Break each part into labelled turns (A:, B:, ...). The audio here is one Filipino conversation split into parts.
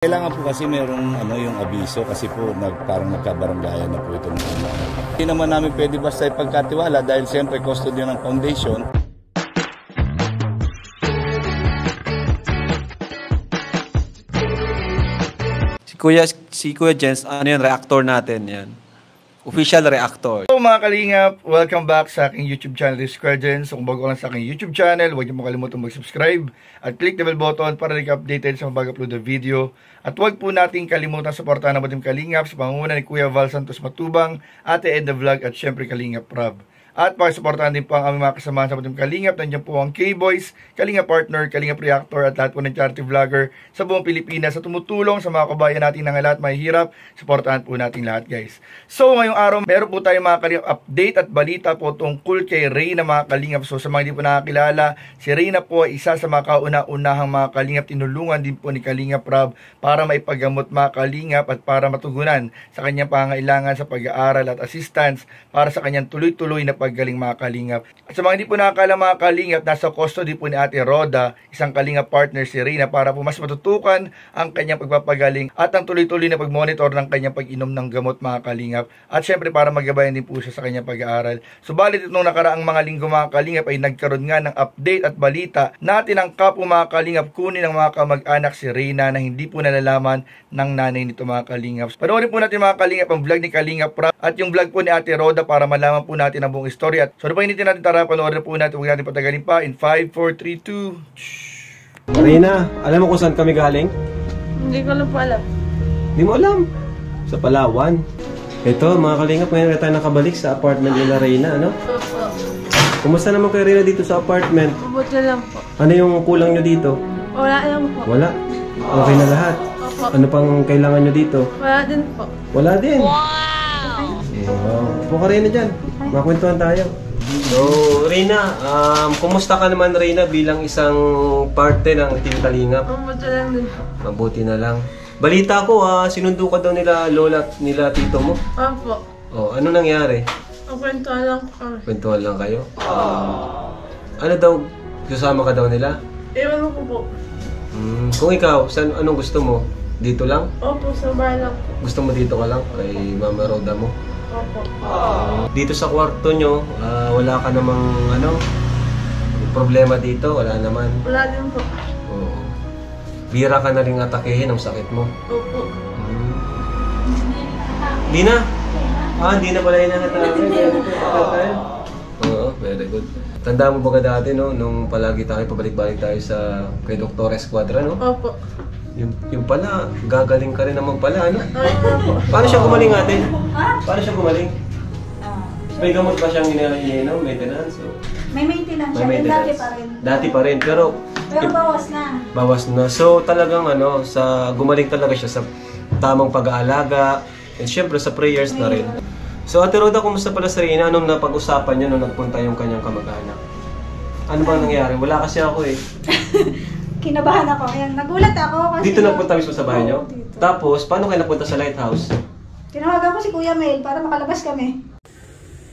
A: Kailangan po kasi merong yung abiso kasi po parang nagkabaranggayan na po ito. Hindi naman namin pwede basta ipagkatiwala dahil siyempre custody ng foundation.
B: Si Kuya Jens, ano yan, reactor natin yan. Official reactor.
C: So mga kalingap, welcome back sa aking YouTube channel, this is Kuya Jens. So kung bago ka lang sa aking YouTube channel, huwag niyo makalimutan mag-subscribe at click the bell button para like-updated sa mga bago-upload na video. At huwag po nating kalimutan suportahan ang ating kalingap sa pangunguna ni Kuya Val Santos Matubang, Ate Ed the Vlog at syempre Kalingap Rob. At pakisuportahan din po ang aming mga kasamahan sa ating kalingap. Nandiyan po ang K-Boys, Kalingap Partner, Kalingap Reactor at lahat po ng charity vlogger sa buong Pilipinas sa tumutulong sa mga kabayan natin na lahat mahihirap. Suportahan po natin lahat, guys. So ngayong araw, meron po tayong mga kalingap update at balita po tungkol kay Reyna, mga kalingap. So sa mga hindi po nakakilala, si Reyna po ay isa sa mga kauna-unahang mga kalingap. Tinulungan din po ni Kalingap Rob para maipagamot mga kalingap at para matugunan sa kanyang pangangailangan sa pag-aaral at assistance para sa kanyang tuloy-tuloy na paggaling mga kalingap. At sa mga hindi po nakakala mga kalingap, nasa custody po ni Ate Roda, isang kalingap partner si Reyna para po mas matutukan ang kanyang pagpapagaling at ang tuloy-tuloy na pagmonitor ng kanyang pag-inom ng gamot mga kalingap. At syempre para magabayan din po siya sa kanyang pag-aaral. Subalit itong nakaraang mga linggo mga kalingap ay nagkaroon nga ng update at balita na tinangka po mga kalingap kunin ng mga kamag-anak si Reyna na hindi po nalalaman ng nanay nito mga kalingap. Panoorin po natin mga kalingap ang vlog ni Kalingap Rob at yung vlog po ni Ate Roda para malaman po natin ang buong story. At so ano pa hindi natin, tara panoorin po natin, huwag natin patagalin pa in 5, 4, 3, 2.
B: Reyna, alam mo kung saan kami galing?
D: Hindi ko lang po alam.
B: Hindi mo alam? Sa Palawan. Ito mga kalingap, ngayon na tayo nakabalik sa apartment nila Reyna, ano?
D: Opo.
B: Kumusta naman kayo Reyna dito sa apartment?
D: Mabuti lang po.
B: Ano yung kulang nyo dito?
D: Wala lang po.
B: Wala? Okay na lahat?
D: Opo.
B: Ano pang kailangan nyo dito?
D: Wala din po.
B: Wala din? Wow! Puka Reyna dyan. Makwentuhan tayo. So, Reyna, kumusta ka naman Reyna bilang isang parte ng Team Kalingap?
D: Mabuti lang din po.
B: Mabuti na lang. Balita ko, sinundo ka daw nila lola at nila tito mo.
D: Opo.
B: Oh, ano nangyari?
D: Kwentuhan lang po kami.
B: Kwentuhan lang kayo? Ano daw, susama ka daw nila?
D: Ewan ko po.
B: Kung ikaw, anong gusto mo? Dito lang?
D: Opo, sa bahay lang po.
B: Gusto mo dito ka lang? Kay Mama Roda mo?
D: Opo.
B: Dito sa kwarto nyo, wala ka namang problema dito? Wala naman?
D: Wala din po.
B: Oo. Bira ka na rin atakehin ang sakit mo?
D: Opo.
B: Di na? Hindi na pala tayo. Oo, very good. Tanda mo ba dati, no? Nung palagi tayo, pabalik-balik tayo kay Dr. Esquadra, no?
D: Opo.
B: Yung pala, gagaling ka rin naman pala, ano?
D: Ay, opo.
B: Paano siya gumaling ate? Paano siya gumaling? May gamot ba siyang iniinom, maintenance?
E: May maintenance siya,
B: May
E: dati pa rin.
B: Dati pa rin, pero
E: bawas na.
B: bawas na. So talagang gumaling talaga siya sa tamang pag-aalaga, and syempre sa prayers na rin. So Ate Roda, kumusta pala sa Reyna? Anong napag-usapan niyo nung nagpunta yung kanyang kamag-anak? Ano bang nangyari? Wala kasi ako eh.
E: Kinabahan ako. Ayan, nagulat ako kasi...
B: Dito nagpunta mismo sa bahay niyo?
E: Dito.
B: Tapos, paano kayo napunta sa lighthouse?
E: Tinawagan ko si Kuya Mel para makalabas kami.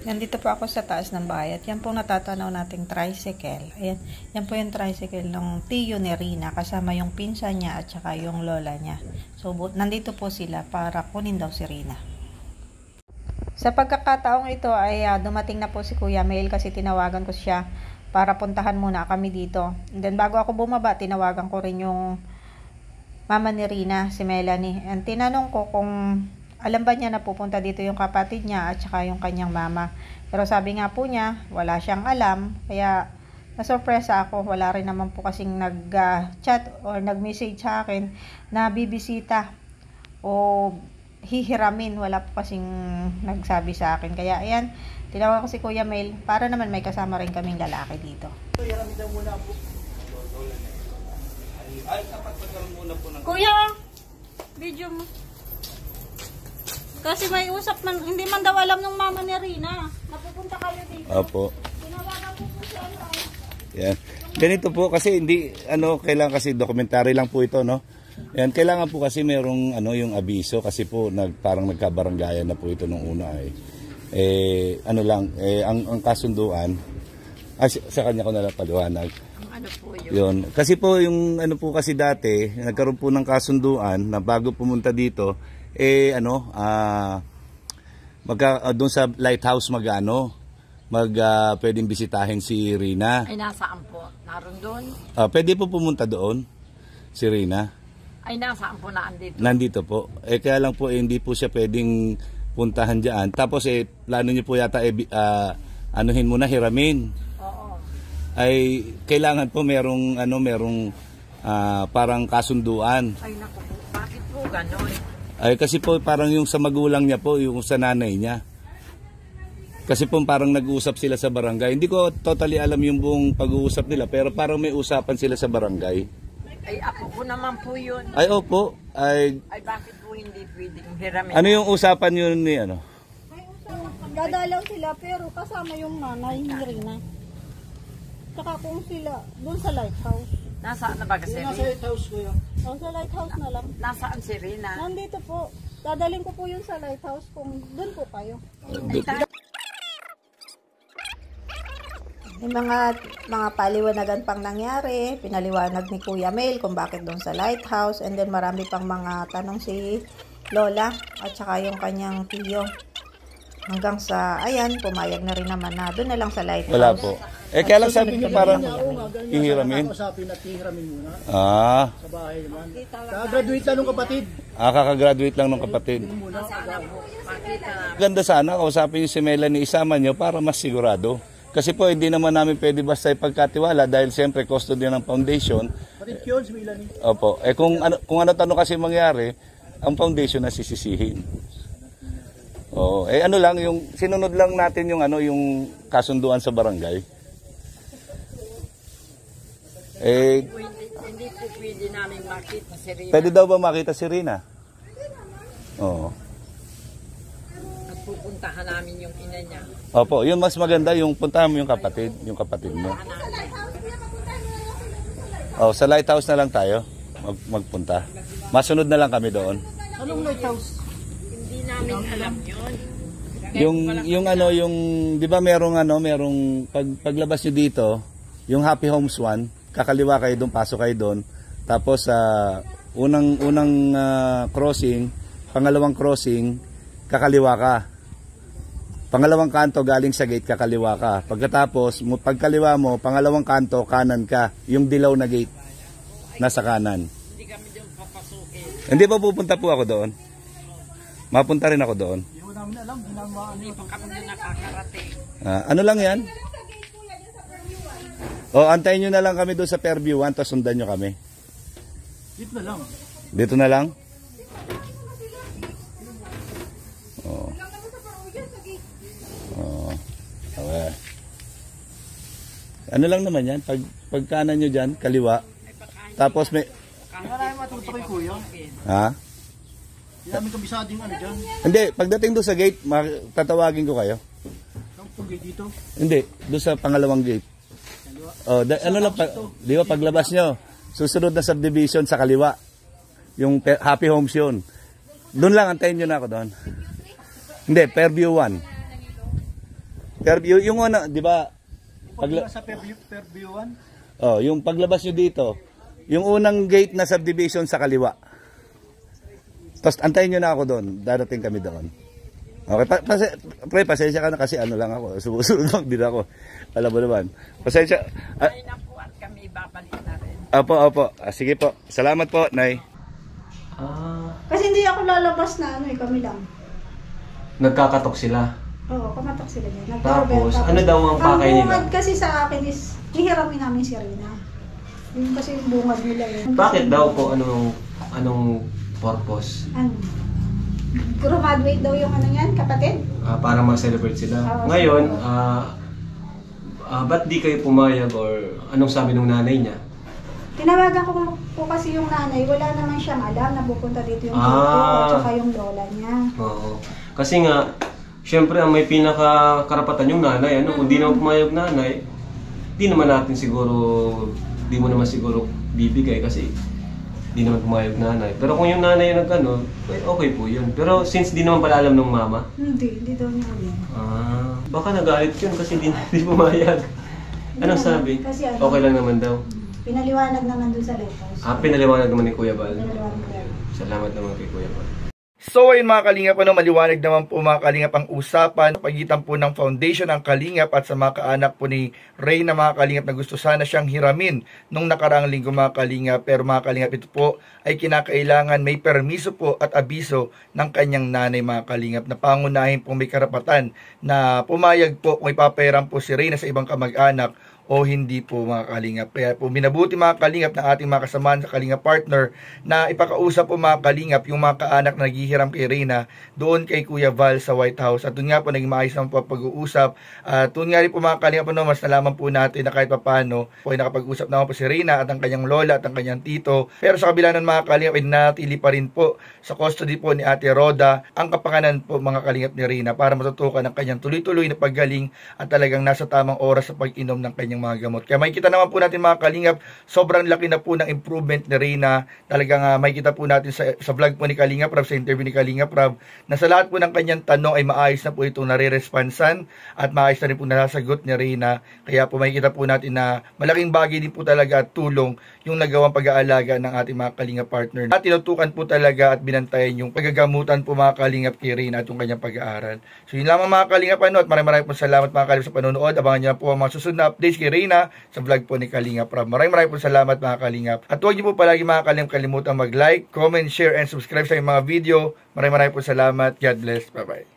F: Nandito po ako sa taas ng bahay at yan po natatanaw nating tricycle. Ayan, yan po yung tricycle ng tiyo ni Reyna kasama yung pinsan niya at saka yung lola niya. So, nandito po sila para kunin daw si Reyna. Sa pagkakataong ito ay dumating na po si Kuya Mel kasi tinawagan ko siya para puntahan muna kami dito. And then bago ako bumaba, tinawagan ko rin yung mama ni Reyna, si Melanie. And tinanong ko kung alam ba niya na pupunta dito yung kapatid niya at saka yung kanyang mama. Pero sabi nga po niya, wala siyang alam. Kaya nasurpresa ako. Wala rin naman po kasing nag-chat or nag-message sa akin na bibisita o hihiramin. Wala po kasing nagsabi sa akin. Kaya ayan, tinawagan ko si Kuya Mel para naman may kasama rin kaming lalaki dito.
D: Kuya, video mo. Kasi may usap man, hindi man daw alam ng mama ni Reyna. Napupunta kayo dito.
A: Opo.
D: Tinawagan ko po siya.
A: Yan. Ganito po kasi hindi kailangan kasi documentary lang po ito, no? Yan, kailangan po kasi merong yung abiso kasi po parang nagkabaranggayan na po ito nung una ang kasunduan sa kanya ko na lang paliwanag.
G: Ano po yun?
A: Yun. Kasi po yung ano po kasi dati, nagkaroon po ng kasunduan na bago pumunta dito, doon sa lighthouse pwedeng bisitahin si Rina.
G: Ay, nasaan po? Naroon doon?
A: Pwede po pumunta doon si Rina.
G: Ay, nasaan po na andito?
A: Nandito po. Kaya lang po hindi po siya pwedeng puntahan diyan. Tapos plano niyo po yata anuhin muna, hiramin.
G: Oo.
A: Ay kailangan po merong parang kasunduan.
G: Ay, naku po. Bakit po ganon?
A: Ay kasi po parang yung sa magulang niya po, yung sa nanay niya. Kasi po parang nag-uusap sila sa barangay. Hindi ko totally alam yung buong pag-uusap nila, pero parang may usapan sila sa barangay.
G: Ay, apo ko naman po yun.
A: Ay opo. Ay
G: bakit po hindi pwedeng hiramin?
A: ano yung usapan yun ni ano?
D: Dadalaw sila pero kasama yung nanay ni Rina. Tsaka kung sila, doon sa lighthouse.
G: Nasaan na ba kasi?
D: Nasa lighthouse ko yan. Sa lighthouse na lang.
G: Nasaan si Rina?
D: Nandito po. Dadaling ko po yun sa lighthouse kung doon po kayo.
F: May mga paliwanagan pang nangyari, pinaliwanag ni Kuya Mel kung bakit doon sa lighthouse, and then marami pang mga tanong si Lola at saka yung kanyang tiyo. Hanggang sa, ayan, pumayag na rin naman na doon na lang sa lighthouse.
A: Wala po. Kaya lang sabi niyo parang ihiramin.
H: Usapin at ihiramin muna
A: Sa
H: bahay naman. Kaka-graduate lang ng kapatid.
A: Kaka-graduate lang ng kapatid. Ganda sana, kausapin niyo si Melanie, isama niyo para mas sigurado. Kasi po, hindi naman namin pwede basta ipagkatiwala dahil siyempre costo din ng foundation.
H: Kapatid yun, si Melanie.
A: Opo. Kung ano tanong kasi mangyari, ang foundation na sisisihin. Oo. Ano lang, yung sinunod lang natin yung kasunduan sa barangay.
G: Hindi po pwede namin makita si Rina.
A: Pwede daw ba makita si Rina? Oo.
G: At pupuntahan namin yung ina niya.
A: Opo, yun mas maganda yung puntahan mo yung kapatid mo. Sa lighthouse na lang tayo magpunta. Masunod na lang kami doon.
H: Anong lighthouse?
G: Hindi namin alam yun.
A: Yung 'di ba merong paglabas niyo dito, yung Happy Homes 1, kakaliwa kayo doon, pasok kayo doon. Tapos unang crossing, pangalawang crossing, kakaliwa ka. Pangalawang kanto galing sa gate, kakaliwa ka. Pagkatapos, pagkaliwa mo, pangalawang kanto, kanan ka. Yung dilaw na gate, nasa kanan.
G: Hindi kami doon papasukin.
A: Hindi pa pupunta po ako doon. Mapunta rin ako doon.
H: Hindi ko namin alam.
G: Hindi pa kami doon nakakarating.
A: Ano lang yan? Antayin nyo na lang kami doon sa Fairview 1, tapos sundan nyo kami.
H: Dito na lang.
A: Dito na lang? Okay. Ano lang naman yan? Pag kanan nyo dyan, kaliwa. Tapos may...
H: Marami matuto kay Kuya.
A: Ha?
H: Hindi namin kabisading dyan.
A: Hindi, pagdating doon sa gate, tatawagin ko kayo.
H: Ang gate dito?
A: Hindi, doon sa pangalawang gate. Di ba paglabas nyo, susunod na subdivision sa kaliwa. Yung Happy Homes yun. Doon lang, antayin nyo na ako doon. Hindi, Fairview 1. Fairview, yung di ba?
H: Sa Fairview 1?
A: Yung paglabas nyo dito, yung unang gate na subdivision sa kaliwa. Tapos antayin nyo na ako doon, darating kami doon. Okay, pasensya ka na kasi lang ako, sumusunod lang din ako. Alam mo naman. Pasensya.
G: Ay na po at kami babalik na rin.
A: Opo. Sige po. Salamat po, Nay.
E: Kasi hindi ako lalabas na kami lang.
B: Nagkakatok sila.
E: Oo, kumatok sila niya.
B: Tapos, ano daw ang pakay nila?
E: Ang bungad kasi sa akin is, hihiramin namin si Rina. Yung kasi yung bungad nila yun.
B: Bakit daw po anong purpose?
E: Graduate daw yung kapatid?
B: Para mag-celebrate sila. Ngayon, ba't di kayo pumayag or anong sabi ng nanay niya?
E: Tinawagan ko po kasi yung nanay, wala naman siyang alam na pupunta dito yung at saka yung lola niya.
B: Oo. Kasi nga, siyempre ang may pinakakarapatan yung nanay. Kung di naman pumayag nanay, di mo naman siguro bibigay kasi di naman pumayag nanay. Pero kung yung nanay yung okay po yun. Pero since di naman pala alam ng mama?
E: Hindi daw niya alam.
B: Baka nagalit yun kasi di pumayag. Ano sabi?
E: Kasi ano,
B: Okay lang naman daw.
E: pinaliwanag naman dun sa letters.
B: Pinaliwanag naman ni Kuya Bal.
E: Pinaliwanag ko yan.
B: Salamat naman kay Kuya Bal.
C: So ayun mga kalingap, maliwanag naman po mga kalingap ang usapan sa pagitan po ng foundation ng kalingap at sa mga kaanak po ni Reyna mga kalingap na gusto sana siyang hiramin nung nakaraang linggo mga kalingap. Pero mga kalingap, ito po ay kinakailangan may permiso po at abiso ng kanyang nanay mga kalingap na pangunahin po may karapatan na pumayag po kung ipapairam po si Reyna sa ibang kamag-anak o hindi po mga kalingap. Kaya po minabuti mga kalingap ng ating mga kasamahan sa kalingap partner na ipakausap po mga kalingap yung mga kaanak na naghihiram kay Reyna doon kay Kuya Val sa White House. At doon nga po naging maayos naman po pag-uusap. At doon nga rin po mga kalingap mas nalaman po natin na kahit papano po ay nakapag-usap naman po si Reyna at ang kanyang lola at ang kanyang tito. Pero sa kabila ng mga kalingap ay natili pa rin po sa custody po ni Ate Roda ang kapakanan po mga kalingap ni Reyna para matutukan ang kanyang tuloy-tuloy na paggaling at talagang nasa tamang oras sa pag-inom ng kanyang mga gamot. Kaya makikita naman po natin mga kalingap, sobrang laki na po ng improvement ni Reyna. Talagang makikita po natin sa vlog po ni Kalingap Rab, sa interview ni Kalingap Rab, na sa lahat po ng kanyang tanong ay maayos na po itong nare-responsan at maayos na rin po nasasagot ni Reyna. Kaya po makikita po natin na malaking bagay din po talaga at tulong yung nagawang pag-aalaga ng ating mga Kalingap partner. At tinutukan po talaga at binantayan yung paggagamutan po mga Kalingap kay Reyna at yung kanyang pag-aaral. So yun lamang mga Kalingap at maraming po salamat mga Kalingap sa panonood. Abangan nyo na po ang mga susunod na updates kay Reyna sa vlog po ni Kalingap Rab. Maraming po salamat mga Kalingap. At huwag niyo po palagi mga Kalingap kalimutan mag-like, comment, share, and subscribe sa mga video. Maraming po salamat. God bless. Bye-bye.